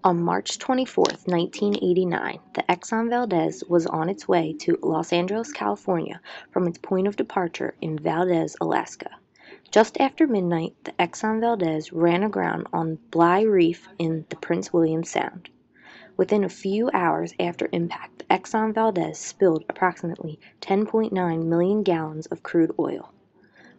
On March 24, 1989, the Exxon Valdez was on its way to Los Angeles, California from its point of departure in Valdez, Alaska. Just after midnight, the Exxon Valdez ran aground on Bligh Reef in the Prince William Sound. Within a few hours after impact, the Exxon Valdez spilled approximately 10.9 million gallons of crude oil.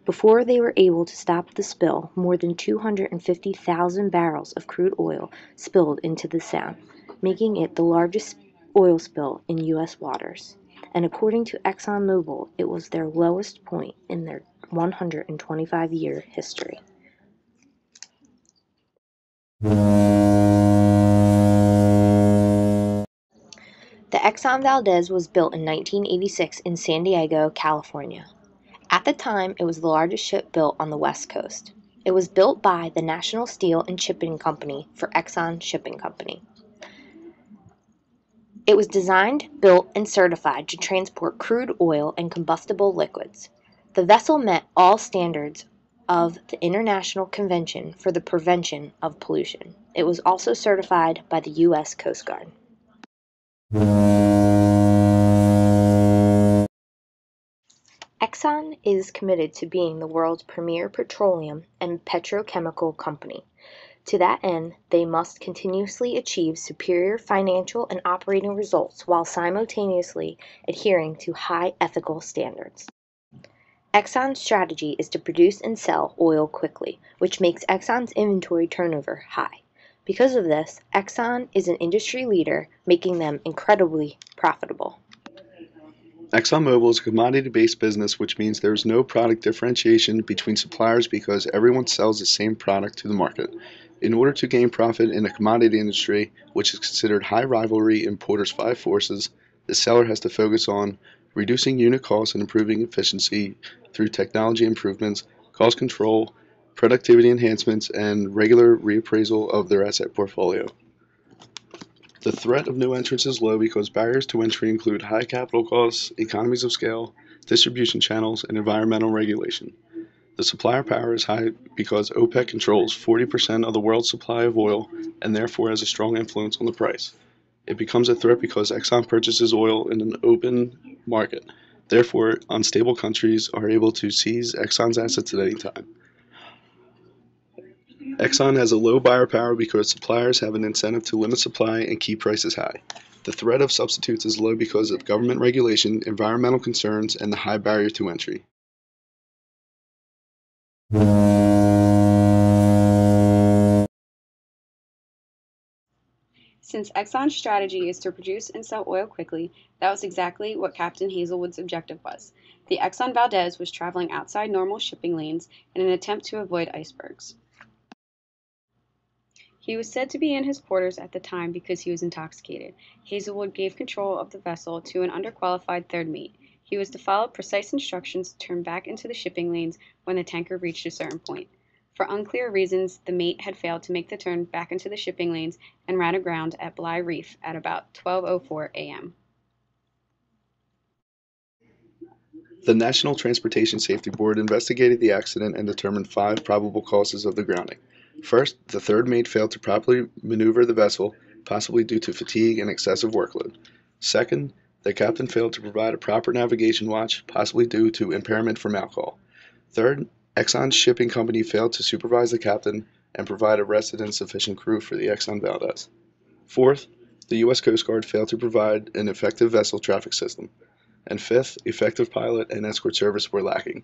Before they were able to stop the spill, more than 250,000 barrels of crude oil spilled into the Sound, making it the largest oil spill in U.S. waters. And according to ExxonMobil, it was their lowest point in their 125-year history. The Exxon Valdez was built in 1986 in San Diego, California. At the time, it was the largest ship built on the West Coast. It was built by the National Steel and Shipping Company for Exxon Shipping Company. It was designed, built, and certified to transport crude oil and combustible liquids. The vessel met all standards of the International Convention for the Prevention of Pollution. It was also certified by the U.S. Coast Guard. Exxon is committed to being the world's premier petroleum and petrochemical company. To that end, they must continuously achieve superior financial and operating results while simultaneously adhering to high ethical standards. Exxon's strategy is to produce and sell oil quickly, which makes Exxon's inventory turnover high. Because of this, Exxon is an industry leader, making them incredibly profitable. ExxonMobil is a commodity-based business, which means there is no product differentiation between suppliers because everyone sells the same product to the market. In order to gain profit in a commodity industry, which is considered high rivalry in Porter's five forces, the seller has to focus on reducing unit costs and improving efficiency through technology improvements, cost control, productivity enhancements, and regular reappraisal of their asset portfolio. The threat of new entrants is low because barriers to entry include high capital costs, economies of scale, distribution channels, and environmental regulation. The supplier power is high because OPEC controls 40% of the world's supply of oil and therefore has a strong influence on the price. It becomes a threat because Exxon purchases oil in an open market. Therefore, unstable countries are able to seize Exxon's assets at any time. Exxon has a low buyer power because suppliers have an incentive to limit supply and keep prices high. The threat of substitutes is low because of government regulation, environmental concerns, and the high barrier to entry. Since Exxon's strategy is to produce and sell oil quickly, that was exactly what Captain Hazelwood's objective was. The Exxon Valdez was traveling outside normal shipping lanes in an attempt to avoid icebergs. He was said to be in his quarters at the time because he was intoxicated. Hazelwood gave control of the vessel to an underqualified third mate. He was to follow precise instructions to turn back into the shipping lanes when the tanker reached a certain point. For unclear reasons, the mate had failed to make the turn back into the shipping lanes and ran aground at Bligh Reef at about 12:04 a.m. The National Transportation Safety Board investigated the accident and determined 5 probable causes of the grounding. First, the third mate failed to properly maneuver the vessel, possibly due to fatigue and excessive workload. Second, the captain failed to provide a proper navigation watch, possibly due to impairment from alcohol. Third, Exxon's shipping company failed to supervise the captain and provide a rested and sufficient crew for the Exxon Valdez. Fourth, the U.S. Coast Guard failed to provide an effective vessel traffic system. And fifth, effective pilot and escort service were lacking.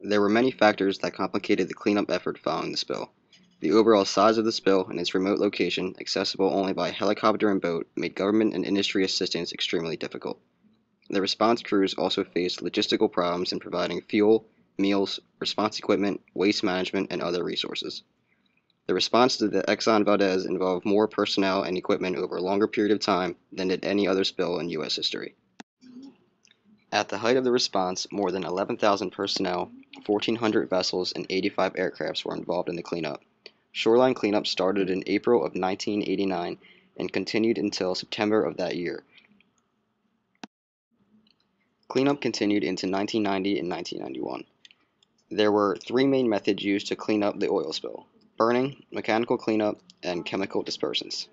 There were many factors that complicated the cleanup effort following the spill. The overall size of the spill and its remote location, accessible only by helicopter and boat, made government and industry assistance extremely difficult. The response crews also faced logistical problems in providing fuel, meals, response equipment, waste management, and other resources. The response to the Exxon Valdez involved more personnel and equipment over a longer period of time than did any other spill in U.S. history. At the height of the response, more than 11,000 personnel, 1,400 vessels, and 85 aircrafts were involved in the cleanup. Shoreline cleanup started in April of 1989 and continued until September of that year. Cleanup continued into 1990 and 1991. There were three main methods used to clean up the oil spill: burning, mechanical cleanup, and chemical dispersants.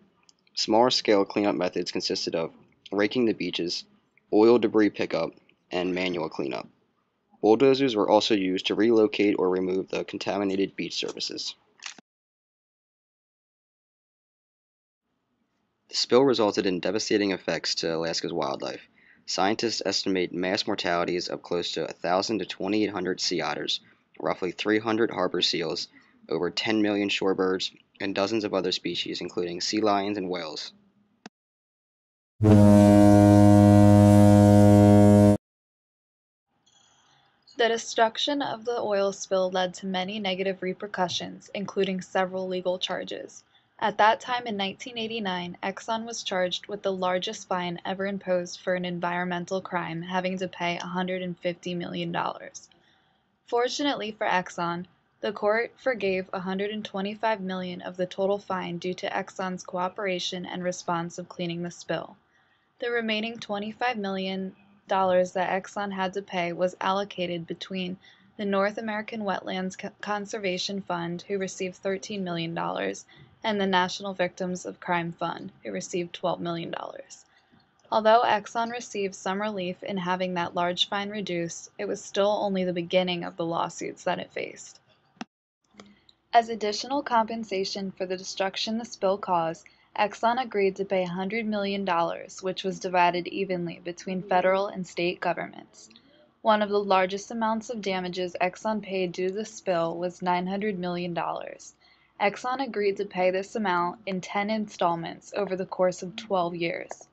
Smaller scale cleanup methods consisted of raking the beaches, oil debris pickup, and manual cleanup. Bulldozers were also used to relocate or remove the contaminated beach surfaces. The spill resulted in devastating effects to Alaska's wildlife. Scientists estimate mass mortalities of close to 1,000 to 2,800 sea otters, roughly 300 harbor seals, over 10 million shorebirds, and dozens of other species, including sea lions and whales. The destruction of the oil spill led to many negative repercussions, including several legal charges. At that time in 1989, Exxon was charged with the largest fine ever imposed for an environmental crime, having to pay $150 million. Fortunately for Exxon, the court forgave $125 million of the total fine due to Exxon's cooperation and response of cleaning the spill. The remaining $25 million that Exxon had to pay was allocated between the North American Wetlands Conservation Fund, who received $13 million, and the National Victims of Crime Fund, who received $12 million. Although Exxon received some relief in having that large fine reduced, it was still only the beginning of the lawsuits that it faced. As additional compensation for the destruction the spill caused, Exxon agreed to pay $100 million, which was divided evenly between federal and state governments. One of the largest amounts of damages Exxon paid due to the spill was $900 million. Exxon agreed to pay this amount in 10 installments over the course of 12 years.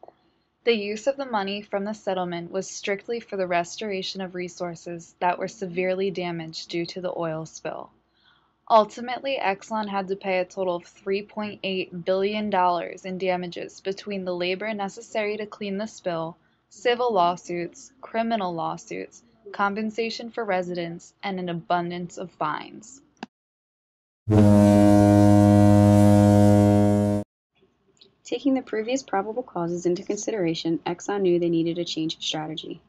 The use of the money from the settlement was strictly for the restoration of resources that were severely damaged due to the oil spill. Ultimately, Exxon had to pay a total of $3.8 billion in damages between the labor necessary to clean the spill, civil lawsuits, criminal lawsuits, compensation for residents, and an abundance of fines. Taking the previous probable causes into consideration, Exxon knew they needed a change of strategy.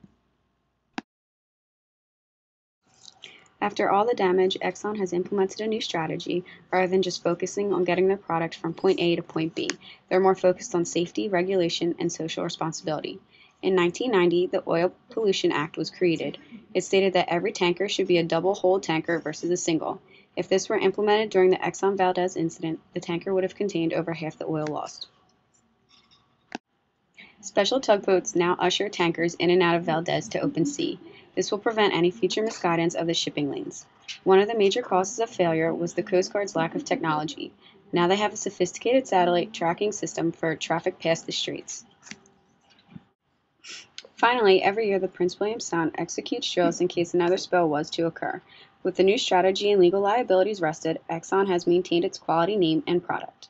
After all the damage, Exxon has implemented a new strategy. Rather than just focusing on getting their product from point A to point B, they're more focused on safety, regulation, and social responsibility. In 1990, the Oil Pollution Act was created. It stated that every tanker should be a double-hulled tanker versus a single. If this were implemented during the Exxon Valdez incident, the tanker would have contained over half the oil lost. Special tugboats now usher tankers in and out of Valdez to open sea. This will prevent any future misguidance of the shipping lanes. One of the major causes of failure was the Coast Guard's lack of technology. Now they have a sophisticated satellite tracking system for traffic past the straits. Finally, every year the Prince William Sound executes drills in case another spill was to occur. With the new strategy and legal liabilities rested, Exxon has maintained its quality name and product.